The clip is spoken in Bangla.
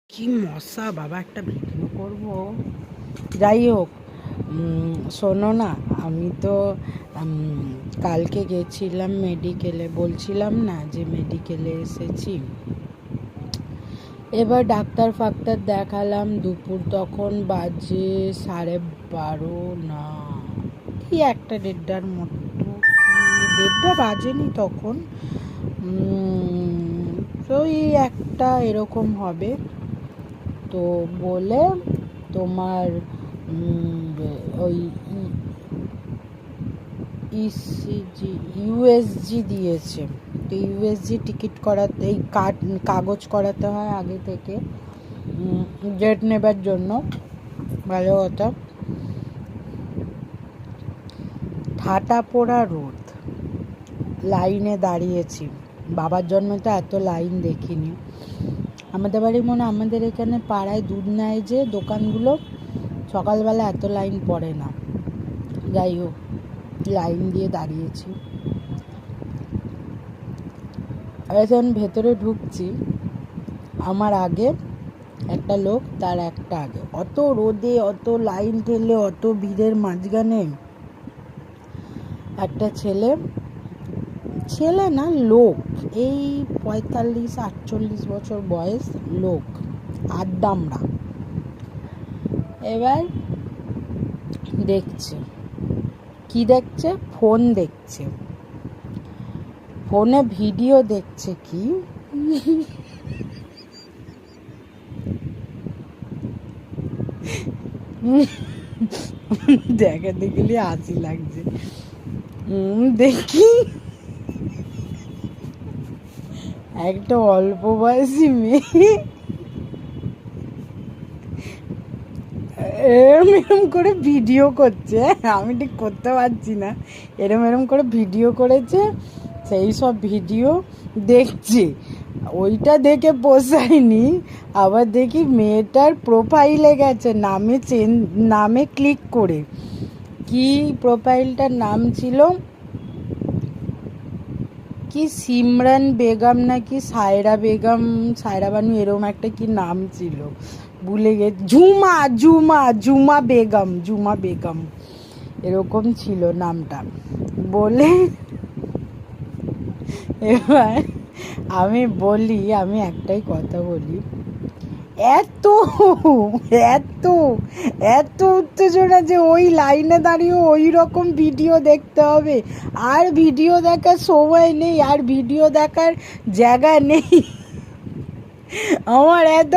কি মশা বাবা, একটা ভিডিও করব। যাই হোক, শোনো না, আমি তো কালকে গেছিলাম মেডিকেলে, বলছিলাম না যে মেডিকেলে এসেছি। এবার ডাক্তার ফাক্তার দেখালাম, দুপুর তখন বাজে 12:30 না, কি একটা 1:30টার মতো, 1:30 বাজেনি তখন, তো এই একটা এরকম হবে। তো বলে তোমার ওই ইসিজি ইউএসজি দিয়েছে। তো ইউএসজি টিকিট করাতে, এই কাগজ করাতে হয় আগে থেকে ডেট নেবার জন্য। ভালো কথা, ঠাটা পোড়া রোদ, লাইনে দাঁড়িয়েছি। বাবার জন্মে তো এত লাইন দেখিনি। আমাদের বাড়ি আমাদের এখানে পাড়ায় দুধ নেয় যে দোকানগুলো, সকালবেলা এত লাইন পড়ে না। যাই হোক, লাইন দিয়ে দাঁড়িয়েছি। আর যখন ভেতরে ঢুকছি, আমার আগে একটা লোক, তার একটা আগে, অত রোদে, অত লাইন ঠেলে, অত ভিড়ের মাঝখানে একটা ছেলে না, লোক, এই 45-48 বছর বয়স লোক, আড্ডামরা। এবার দেখছে, কি দেখছে? ফোন দেখছে, ফোনে ভিডিও দেখছে। কি দেখাতে গেলে হাসি লাগছে। দেখি একটা অল্প বয়সী মেয়ে এরম করে ভিডিও করছে। আমি ঠিক করতে পারছি না, এরম করে ভিডিও করেছে। সেই সব ভিডিও দেখছে, ওইটা দেখে পোষায়নি। আবার দেখি মেয়েটার প্রোফাইলে গেছে, নামে ক্লিক করে, কি প্রোফাইলটার নাম ছিল, কি সিমরান বেগম নাকি সায়রা বেগম, সায়রা বানু, এরকম একটা কি নাম ছিল, ভুলে গেছি। জুমা বেগম এরকম ছিল নামটা। বলে এবার আমি একটাই কথা বলি, এত এত এত উত্তেজনা যে ওই লাইনে দাঁড়িয়ে ওই রকম ভিডিও দেখতে হবে। আর ভিডিও দেখার সময় নেই, আর ভিডিও দেখার জায়গা নেই। আমার এত